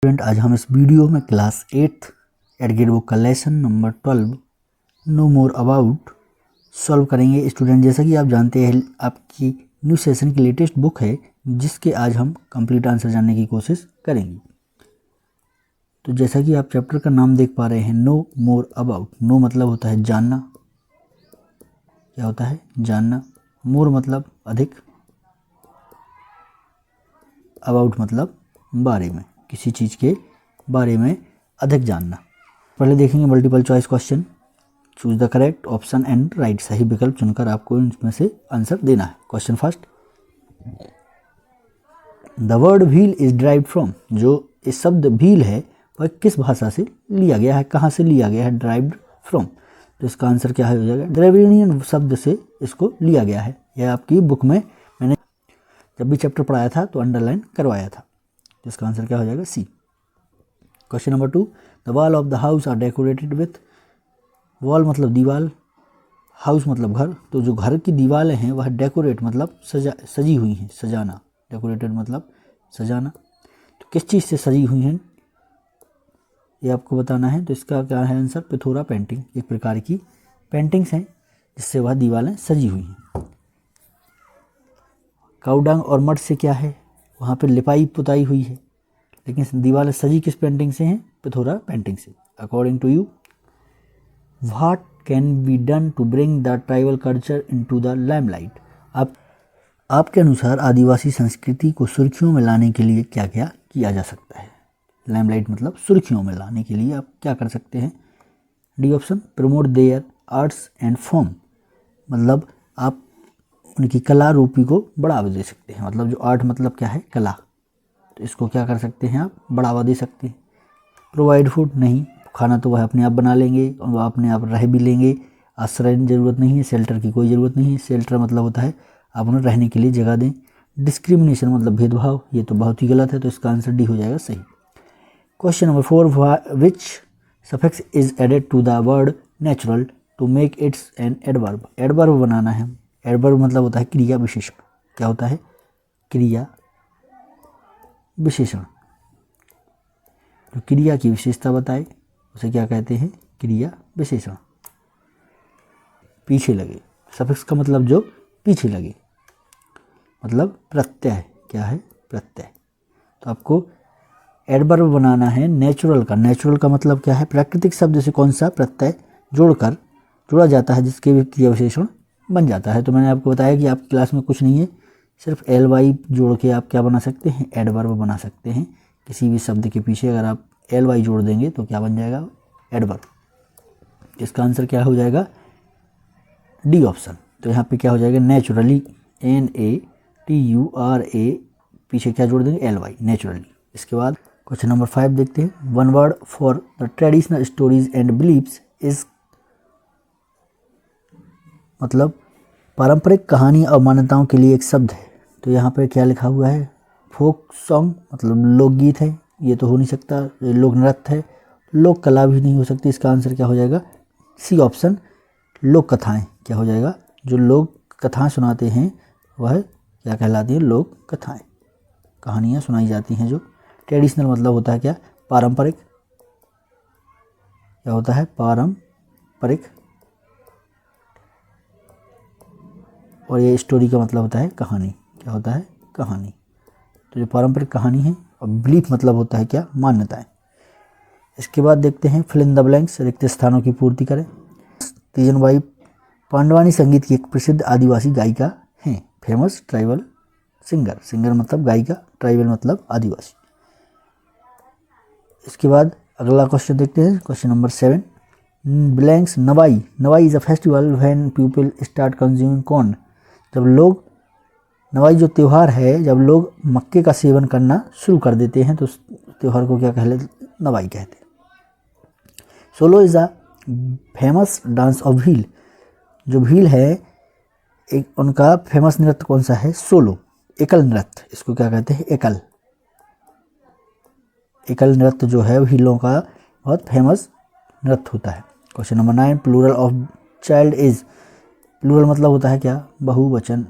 Student, आज हम इस वीडियो में क्लास 8th एडगेट बुक का lesson number 12 no more about solve करेंगे। स्टूडेंट, जैसा कि आप जानते हैं आपकी न्यू सेशन की लेटेस्ट बुक है जिसके आज हम कंप्लीट आंसर जानने की कोशिश करेंगे। तो जैसा कि आप चैप्टर का नाम देख पा रहे हैं, नो मोर अबाउट। नो मतलब होता है जानना, क्या होता है जानना। मोर मतलब अधिक, अबाउट मतलब बारे में, किसी चीज़ के बारे में अधिक जानना। पहले देखेंगे multiple choice question. Choose the correct option and right, सही विकल्प चुनकर आपको इनमें से आंसर देना है। Question first, the word wheel is derived from. जो इस शब्द व्हील है वह किस भाषा से लिया गया है, कहाँ से लिया गया है? Derived from. तो इसका आंसर क्या हो जाएगा? द्रविड़ियन शब्द से इसको लिया गया है। यह आपकी बुक में मैंने जब भी चैप्टर पढ़ाया था तो अंडरलाइन करवाया था। इसका आंसर क्या हो जाएगा? C. Question number 2, the wall of the house are decorated with. Wall मतलब दीवार, हाउस मतलब घर। तो जो घर की दीवारें हैं वह डेकोरेट मतलब सजी हुई हैं, सजाना। डेकोरेटेड मतलब सजाना। तो किस चीज़ से सजी हुई हैं ये आपको बताना है। तो इसका क्या है आंसर? पिथोरा पेंटिंग। एक प्रकार की पेंटिंग्स हैं जिससे वह दीवारें सजी हुई हैं। काउडंग और मड से क्या है? वहाँ पे लिपाई पुताई हुई है, लेकिन दीवारें सजी किस पेंटिंग से हैं? पिथोरा पेंटिंग से। According to you, what can be done to bring the tribal culture into the limelight. आपके अनुसार आदिवासी संस्कृति को सुर्खियों में लाने के लिए क्या क्या किया जा सकता है? लाइमलाइट मतलब सुर्खियों में लाने के लिए आप क्या कर सकते हैं? D option, promote their arts and form. मतलब आप उनकी कला रूपी को बढ़ावा दे सकते हैं। मतलब जो आर्ट मतलब क्या है? कला। तो इसको क्या कर सकते हैं आप? बढ़ावा दे सकते हैं। प्रोवाइड फूड, नहीं, खाना तो वह अपने आप बना लेंगे और वह अपने आप रह भी लेंगे। आश्रय की जरूरत नहीं है, शेल्टर की कोई ज़रूरत नहीं है। शेल्टर मतलब होता है आप उन्हें रहने के लिए जगह दें। डिस्क्रिमिनेशन मतलब भेदभाव, ये तो बहुत ही गलत है। तो इसका आंसर डी हो जाएगा सही। Question number 4, which suffix is added to the word natural to make its an adverb. Adverb बनाना है। एडवर्ब मतलब होता है क्रिया विशेषण। क्या होता है? क्रिया विशेषण। जो क्रिया की विशेषता बताए उसे क्या कहते हैं? क्रिया विशेषण। पीछे लगे, सफिक्स का मतलब जो पीछे लगे, मतलब प्रत्यय। क्या है? प्रत्यय। तो आपको एडवर्ब बनाना है नेचुरल का। नेचुरल का मतलब क्या है? प्राकृतिक शब्द से कौन सा प्रत्यय जोड़ा जाता है जिसके भी क्रिया विशेषण बन जाता है। तो मैंने आपको बताया कि आपकी क्लास में कुछ नहीं है, सिर्फ एल वाई जोड़ के आप क्या बना सकते हैं? एडवर्ब बना सकते हैं। किसी भी शब्द के पीछे अगर आप एल वाई जोड़ देंगे तो क्या बन जाएगा? एडवर्ब। इसका आंसर क्या हो जाएगा? D option. तो यहाँ पे क्या हो जाएगा? नेचुरली, NATURA, पीछे क्या जोड़ देंगे? L Y, naturally. इसके बाद क्वेश्चन नंबर 5 देखते हैं। One word for the traditional stories and beliefs is. मतलब पारंपरिक कहानी और मान्यताओं के लिए एक शब्द है। तो यहाँ पे क्या लिखा हुआ है? फोक सॉन्ग मतलब लोकगीत है, ये तो हो नहीं सकता। लोक नृत्य है, लोक कला भी नहीं हो सकती। इसका आंसर क्या हो जाएगा? सी ऑप्शन, लोक कथाएं। क्या हो जाएगा? जो लोक कथाएं सुनाते हैं वह क्या कहलाती है? लोक कथाएं। कहानियाँ सुनाई जाती हैं जो। ट्रेडिशनल मतलब होता है क्या? पारंपरिक। क्या होता है? पारंपरिक। और ये स्टोरी का मतलब होता है कहानी। क्या होता है? कहानी। तो जो पारंपरिक कहानी है, और बिलीफ मतलब होता है क्या? मान्यताएं। इसके बाद देखते हैं फिल इन द ब्लैंक्स, रिक्त स्थानों की पूर्ति करें। तीजनबाई पांडवानी संगीत की एक प्रसिद्ध आदिवासी गायिका हैं। Famous tribal singer. सिंगर मतलब गायिका, ट्राइबल मतलब आदिवासी। इसके बाद अगला क्वेश्चन देखते हैं। Question number 7, blanks Navai. Navai is a festival when people start consuming corn. जब लोग, नवाई जो त्यौहार है, जब लोग मक्के का सेवन करना शुरू कर देते हैं तो उस त्यौहार को क्या कहते? नवाई कहते हैं। Solo is a famous dance of Bhil. जो भील है एक उनका फेमस नृत्य कौन सा है? सोलो, एकल नृत्य। इसको क्या कहते हैं? एकल। एकल नृत्य जो है भीलों का बहुत फेमस नृत्य होता है। Question number 9, plural of child is. Plural मतलब होता है क्या? बहुवचन।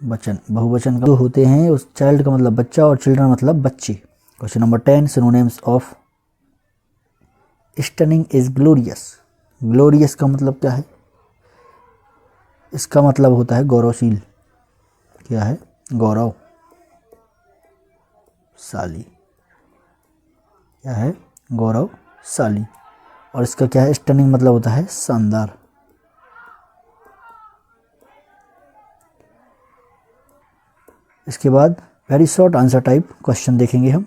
बहुवचन का जो होते हैं उस चाइल्ड का मतलब बच्चा और चिल्ड्रन मतलब बच्चे। Question number 10, synonyms of stunning is glorious. Glorious का मतलब क्या है? इसका मतलब होता है गौरवशील। क्या है? गौरवशाली। क्या है? गौरवशाली। और इसका क्या है? स्टनिंग मतलब होता है शानदार। इसके बाद very short answer type question देखेंगे हम।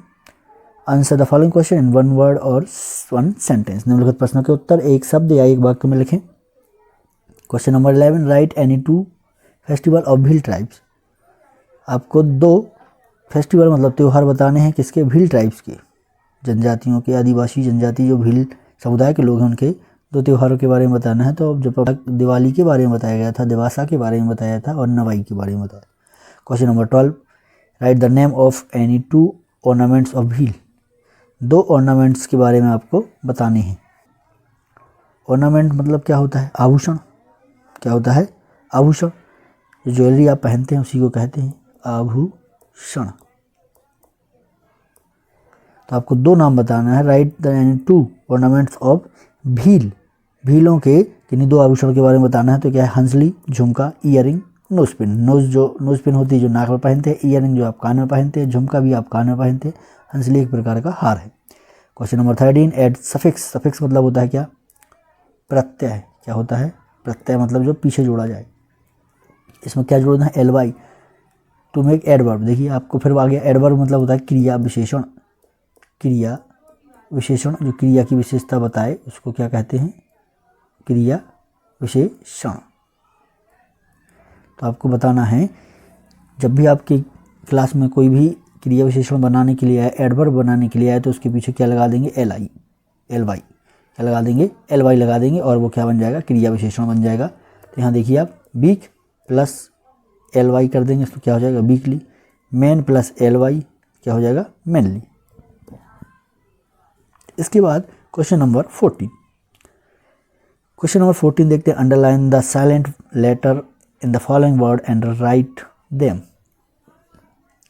Answer the following question in one word और वन सेंटेंस। निम्नलिखित प्रश्नों के उत्तर एक शब्द या एक वाक्य में लिखें। Question number 11, right any two festival of Bhil tribes. आपको 2 फेस्टिवल मतलब त्यौहार बताने हैं। किसके? भील ट्राइब्स के, जनजातियों के, आदिवासी जनजाति जो भील समुदाय के लोग हैं उनके 2 त्योहारों के बारे में बताना है। तो जब दिवाली के बारे में बताया गया था, दिवासा के बारे में बताया था और नवाई के बारे में बताया। Question number 12, right the name of any 2 ornaments of Bhil. 2 ornaments के बारे में आपको बताने हैं। ऑर्नामेंट मतलब क्या होता है? आभूषण। क्या होता है? आभूषण। जो ज्वेलरी आप पहनते हैं उसी को कहते हैं आभूषण। तो आपको 2 नाम बताना है। Write the any 2 ornaments of Bhil. भीलों के किन्हीं 2 आभूषण के बारे में बताना है। तो क्या है? हंसली, झुमका, earring, nose pin. Nose pin होती है जो नाक में पहनते हैं, ईयरिंग जो आप कान में पहनते हैं, झुमका भी आप कान में पहनते हैं, हंसली एक प्रकार का हार है। Question number 13, add suffix. Suffix मतलब होता है क्या? प्रत्यय। क्या होता है? प्रत्यय मतलब जो पीछे जोड़ा जाए। इसमें क्या जोड़ना है? एलवाई टू मेक एडवर्ब। देखिए आपको फिर आगे एडवर्ब मतलब होता है क्रिया विशेषण। क्रिया विशेषण जो क्रिया की विशेषता बताए उसको क्या कहते हैं? क्रिया विशेषण। तो आपको बताना है जब भी आपकी क्लास में कोई भी क्रिया विशेषण बनाने के लिए आए, एडवर्ब बनाने के लिए आए, तो उसके पीछे क्या लगा देंगे? एलवाई। क्या लगा देंगे? एलवाई लगा देंगे और वो क्या बन जाएगा? क्रिया विशेषण बन जाएगा। तो यहाँ देखिए आप वीक प्लस एलवाई कर देंगे तो क्या हो जाएगा? वीकली। मैन प्लस एलवाई क्या हो जाएगा? मैनली। इसके बाद क्वेश्चन नंबर 14। क्वेश्चन नंबर 14 देखते हैं। Underline the silent letter in the following word and write them.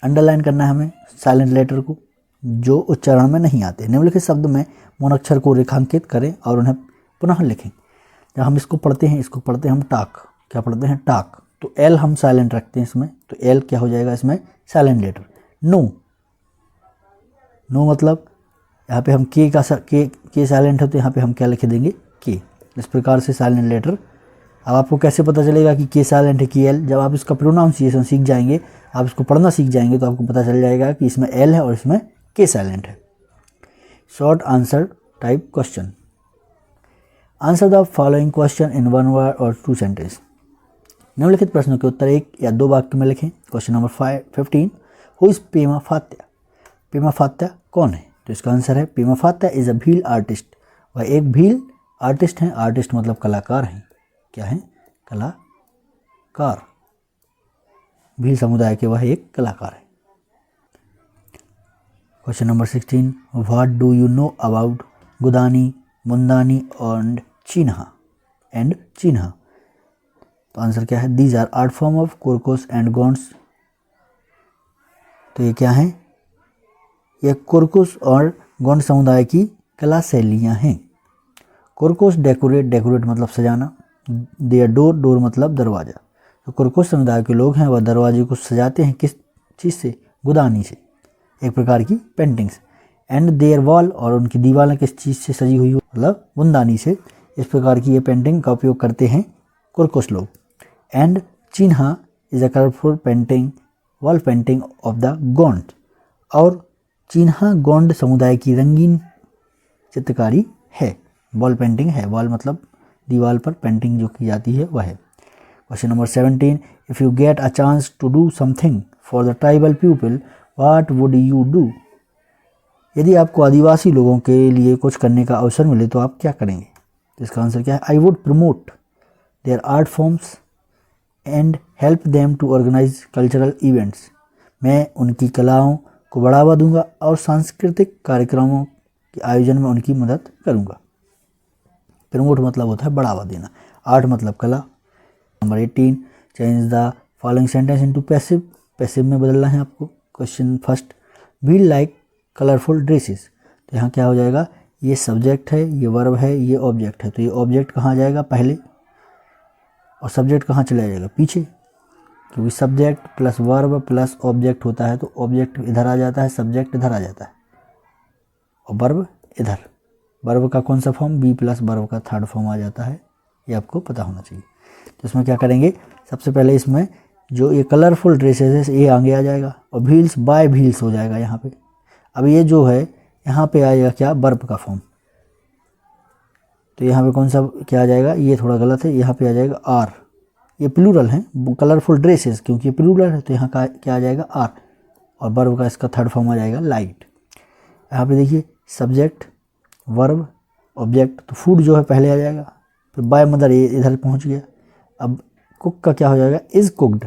Underline करना है हमें साइलेंट लेटर को जो उच्चारण में नहीं आते। निम्नलिखित शब्द में मौन अक्षर को रेखांकित करें और उन्हें पुनः लिखें। जब हम इसको पढ़ते हैं, इसको पढ़ते हैं हम टाक। क्या पढ़ते हैं? टाक। तो एल हम साइलेंट रखते हैं इसमें, तो एल क्या हो जाएगा इसमें? Silent letter. नो। नो मतलब यहाँ पे हम के साइलेंट है तो यहाँ पे हम क्या लिख देंगे? के। इस प्रकार से साइलेंट लेटर। अब आपको कैसे पता चलेगा कि के साइलेंट है कि एल? जब आप इसका प्रोनाउंसिएशन सीख जाएंगे, आप इसको पढ़ना सीख जाएंगे तो आपको पता चल जाएगा कि इसमें एल है और इसमें के साइलेंट है। Short answer type question. Answer the following question in one word और 2 सेंटेंस। निम्नलिखित प्रश्नों के उत्तर 1 या 2 वाक्य में लिखें। Question number 15, who is Pema Fatya. Pema Fatya कौन है? तो इसका आंसर है Pema Fatya is a Bhil artist. वह एक भील आर्टिस्ट हैं। आर्टिस्ट मतलब कलाकार हैं। क्या है? कलाकार। भील समुदाय के वह एक कलाकार है। Question number 16, what do you know about Gudani, Mundani and Chinha. तो आंसर क्या है? These are art form of Korkus and Gonds. तो ये क्या है? ये कुर्कोस और गोंड समुदाय की कला शैलियाँ हैं। कुर्कोस डेकोरेट मतलब सजाना। देयर डोर मतलब दरवाज़ा। तो कुर्कोस समुदाय के लोग हैं वह दरवाजे को सजाते हैं किस चीज़ से? गुदानी से, एक प्रकार की पेंटिंग से। एंड देयर वॉल और उनकी दीवारें किस चीज़ से सजी हुई हो? मतलब मुंदानी से। इस प्रकार की ये पेंटिंग का उपयोग करते हैं कुर्कोस लोग। एंड चिन्हा is a colourful painting, wall painting of the Gond. और चिन्हा गोंड समुदाय की रंगीन चित्रकारी है। वॉल पेंटिंग है। वॉल मतलब दीवार पर पेंटिंग जो की जाती है वह है। Question number 17, if you get a chance to do something for the tribal people what would you do. यदि आपको आदिवासी लोगों के लिए कुछ करने का अवसर मिले तो आप क्या करेंगे? तो इसका आंसर क्या है? I would promote their art forms and help them to organise cultural events. मैं उनकी कलाओं को बढ़ावा दूंगा और सांस्कृतिक कार्यक्रमों के आयोजन में उनकी मदद करूंगा। प्रमोट मतलब होता है बढ़ावा देना। आर्ट मतलब कला। Number 18, change the following sentence into passive. Passive में बदलना है आपको। Question first, Bhil like colourful dresses. तो यहाँ क्या हो जाएगा, ये सब्जेक्ट है, ये वर्ब है, ये ऑब्जेक्ट है। तो ये ऑब्जेक्ट कहाँ जाएगा, पहले, और सब्जेक्ट कहाँ चला जाएगा, पीछे, क्योंकि subject plus verb plus object होता है। तो ऑब्जेक्ट इधर आ जाता है, सब्जेक्ट इधर आ जाता है, और वर्ब इधर। वर्ब का कौन सा फॉर्म, बी प्लस वर्ब का थर्ड फॉर्म आ जाता है, ये आपको पता होना चाहिए। तो इसमें क्या करेंगे, सबसे पहले इसमें जो ये कलरफुल ड्रेसेस है ये आगे आ जाएगा, और व्हील्स बाय व्हील्स हो जाएगा यहाँ पे। अब ये जो है यहाँ पे आएगा क्या, वर्ब का फॉर्म। तो यहाँ पे कौन सा क्या आ जाएगा, ये थोड़ा गलत है, यहाँ पे आ जाएगा आर। ये प्लूरल है, कलरफुल ड्रेसेस, क्योंकि ये प्लूरल है तो यहाँ का क्या आ जाएगा, आर, और वर्ब का इसका थर्ड फॉर्म आ जाएगा लाइट। यहाँ पे देखिए सब्जेक्ट वर्ब ऑब्जेक्ट, तो फूड जो है पहले आ जाएगा, फिर बाय मदर ये इधर पहुँच गया। अब कुक का क्या हो जाएगा, इज़ कुकड,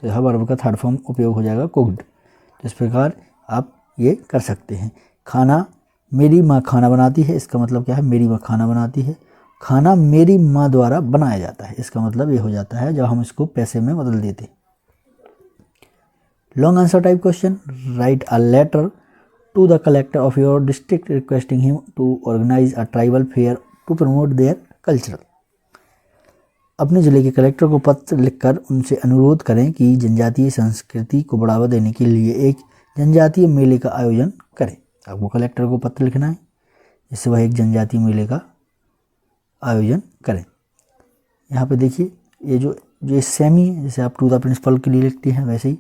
तो यहाँ वर्ब का थर्ड फॉर्म उपयोग हो जाएगा कुकड। तो इस प्रकार आप ये कर सकते हैं। खाना, मेरी माँ खाना बनाती है, इसका मतलब क्या है, मेरी माँ खाना बनाती है। खाना मेरी माँ द्वारा बनाया जाता है, इसका मतलब ये हो जाता है जब हम इसको पैसे में बदल देते। Long answer type question, write a letter to the collector of your district requesting him to organise a tribal fair to promote their cultural. अपने ज़िले के कलेक्टर को पत्र लिखकर उनसे अनुरोध करें कि जनजातीय संस्कृति को बढ़ावा देने के लिए एक जनजातीय मेले का आयोजन करें। आपको कलेक्टर को पत्र लिखना है जिससे वह एक जनजातीय मेले का आयोजन करें। यहाँ पे देखिए ये जो सेमी है, जैसे आप टू द प्रिंसिपल के लिए लिखते हैं वैसे ही,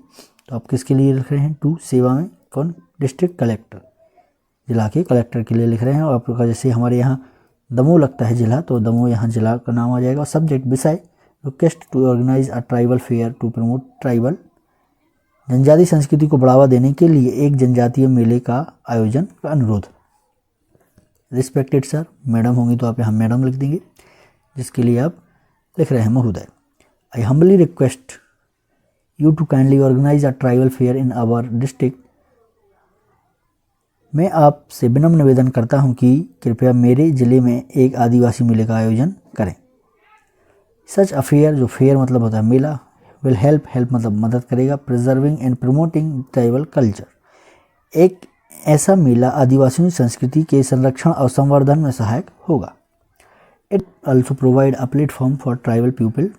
तो आप किसके लिए लिख रहे हैं, टू सेवा में कौन, डिस्ट्रिक्ट कलेक्टर, जिला के कलेक्टर के लिए लिख रहे हैं। और आपका जैसे हमारे यहाँ दमोह लगता है जिला, तो दमोह यहाँ जिला का नाम आ जाएगा। सब्जेक्ट विषय, request to organise a tribal fair to promote tribal, जनजातीय संस्कृति को बढ़ावा देने के लिए एक जनजातीय मेले का आयोजन का अनुरोध। रिस्पेक्टेड सर, मैडम होंगी तो आप यहाँ मैडम लिख देंगे, जिसके लिए आप लिख रहे हैं महोदय। I humbly request you to kindly organise a tribal fair in our district. मैं आपसे विनम्र निवेदन करता हूं कि कृपया मेरे ज़िले में एक आदिवासी मेले का आयोजन करें। सच अफेयर, जो फेयर मतलब होता है मेला, विल हेल्प मतलब मदद करेगा, preserving and promoting tribal culture. एक ऐसा मेला आदिवासियों की संस्कृति के संरक्षण और संवर्धन में सहायक होगा। It also provide a platform for tribal people.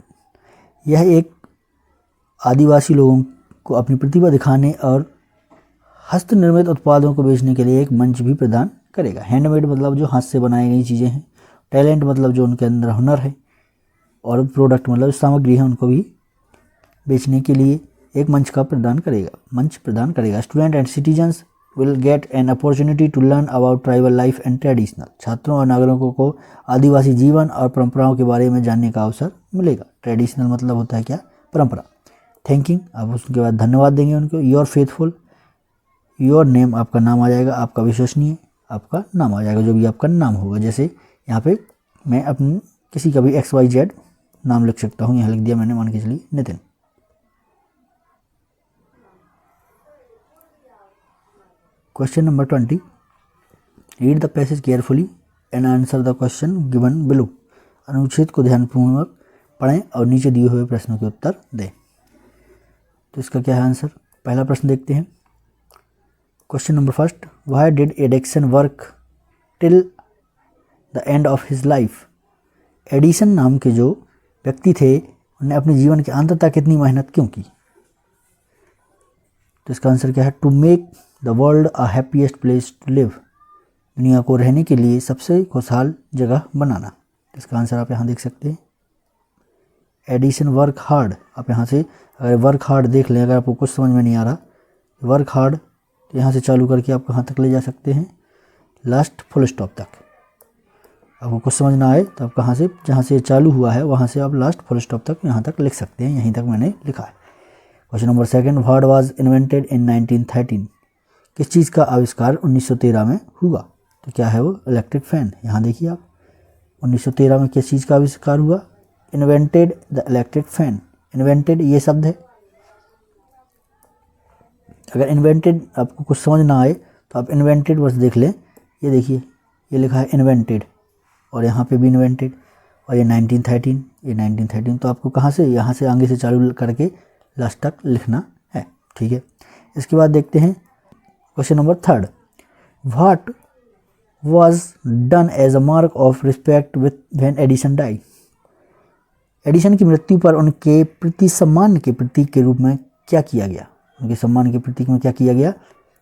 यह एक आदिवासी लोगों को अपनी प्रतिभा दिखाने और हस्त निर्मित उत्पादों को बेचने के लिए एक मंच भी प्रदान करेगा। हैंडमेड मतलब जो हाथ से बनाई गई चीज़ें हैं, टैलेंट मतलब जो उनके अंदर हुनर है, और प्रोडक्ट मतलब सामग्री है उनको भी बेचने के लिए एक मंच प्रदान करेगा। Student and citizens will get an opportunity to learn about tribal life and traditional. छात्रों और नागरिकों को आदिवासी जीवन और परंपराओं के बारे में जानने का अवसर मिलेगा। ट्रेडिशनल मतलब होता है क्या, परंपरा। थैंकिंग, आप उसके बाद धन्यवाद देंगे उनको। योर फेथफुल, योर नेम आपका नाम आ जाएगा, आपका विश्वसनीय आपका नाम आ जाएगा, जो भी आपका नाम होगा। जैसे यहाँ पे मैं अपने किसी का भी XYZ नाम लिख सकता हूँ, यहाँ लिख दिया मैंने, मान के चलिए Nitin. Question number 20, read the passage carefully and answer the question given below. अनुच्छेद को ध्यानपूर्वक पढ़ें और नीचे दिए हुए प्रश्नों के उत्तर दें। तो इसका क्या है आंसर, पहला प्रश्न देखते हैं। Question number first, why did Edison work till the end of his life. Edison नाम के जो व्यक्ति थे उन्होंने अपने जीवन के अंत तक इतनी मेहनत क्यों की। तो इसका आंसर क्या है, to make the world a happiest place to live. दुनिया को रहने के लिए सबसे खुशहाल जगह बनाना। इसका आंसर आप यहाँ देख सकते हैं। एडिसन वर्क हार्ड, आप यहाँ से अगर वर्क हार्ड देख लें, अगर आपको कुछ समझ में नहीं आ रहा वर्क हार्ड, तो यहाँ से चालू करके आप कहाँ तक ले जा सकते हैं, लास्ट फुल स्टॉप तक। आपको कुछ समझ ना आए तो आप कहाँ से, जहाँ से चालू हुआ है वहाँ से आप लास्ट फुल स्टॉप तक यहाँ तक लिख सकते हैं। यहीं तक मैंने लिखा है। Question number second, what was invented in 1913। किस चीज़ का आविष्कार 1913 में हुआ। तो क्या है वो, इलेक्ट्रिक फैन। यहाँ देखिए आप, 1913 में किस चीज़ का आविष्कार हुआ, invented the electric fan. Invented ये शब्द है, अगर इन्वेंटेड आपको कुछ समझ ना आए तो आप इन्वेंटेड बस देख लें। ये देखिए ये लिखा है इन्वेंटेड, और यहाँ पे भी इन्वेंटेड, और ये 1913, ये 1913। तो आपको कहाँ से, यहाँ से आगे से चालू करके लास्ट तक लिखना है, ठीक है। इसके बाद देखते हैं question number third, what was done as a mark of respect with when Edison died. Edison की मृत्यु पर उनके प्रति सम्मान के प्रतीक के रूप में क्या किया गया? उनके सम्मान के प्रतीक में क्या किया गया?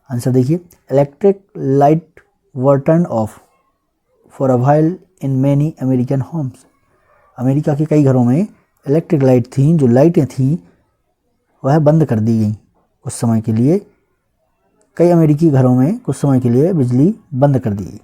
आंसर देखिए, electric light were turn off for a while in many American homes. America के कई घरों में इलेक्ट्रिक लाइट थी, जो लाइटें थीं वह बंद कर दी गई कुछ समय के लिए. कई अमेरिकी घरों में कुछ समय के लिए बिजली बंद कर दी गई,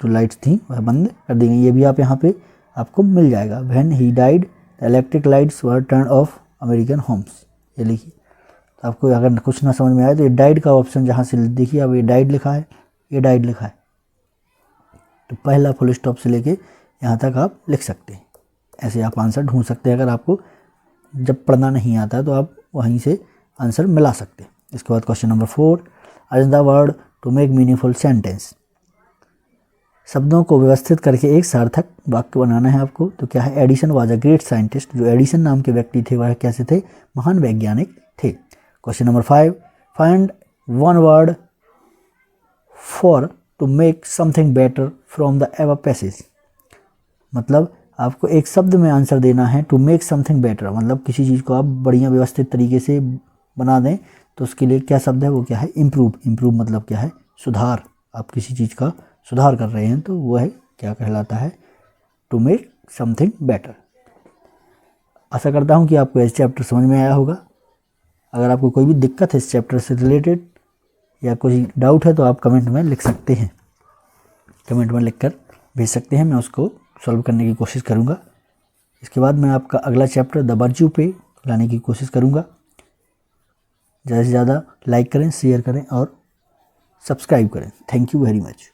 जो लाइट्स थी वह बंद कर दी गई. ये भी आप यहाँ पे आपको मिल जाएगा. When he died the electric lights were turn off American homes. ये लिखिए. तो आपको अगर कुछ ना समझ में आए तो ये डाइड का ऑप्शन जहाँ से देखिए, अब ये डाइड लिखा है, ये डाइड लिखा है, तो पहला फुल स्टॉप से लेके यहाँ तक आप लिख सकते हैं. ऐसे आप आंसर ढूंढ सकते हैं. अगर आपको जब पढ़ना नहीं आता है तो आप वहीं से आंसर मिला सकते हैं. इसके बाद question number 4, arrange the word to make meaningful sentence. शब्दों को व्यवस्थित करके एक सार्थक वाक्य बनाना है आपको. तो क्या है? Edison was a great scientist. जो एडिसन नाम के व्यक्ति थे वह कैसे थे? महान वैज्ञानिक थे. Question number 5, find one word for to make something better from the ever passage. मतलब आपको एक शब्द में आंसर देना है. टू मेक समथिंग बेटर मतलब किसी चीज़ को आप बढ़िया व्यवस्थित तरीके से बना दें. तो उसके लिए क्या शब्द है? वो क्या है? इम्प्रूव. इम्प्रूव मतलब क्या है? सुधार. आप किसी चीज़ का सुधार कर रहे हैं तो वह क्या कहलाता है? To make something better. आशा करता हूँ कि आपको इस चैप्टर समझ में आया होगा. अगर आपको कोई भी दिक्कत है इस चैप्टर से रिलेटेड या कोई डाउट है तो आप कमेंट में लिख सकते हैं. कमेंट में लिखकर भेज सकते हैं, मैं उसको सॉल्व करने की कोशिश करूँगा. इसके बाद मैं आपका अगला चैप्टर द वर्च्यू पे लाने की कोशिश करूँगा. ज़्यादा से ज़्यादा लाइक करें, शेयर करें और सब्सक्राइब करें. Thank you very much.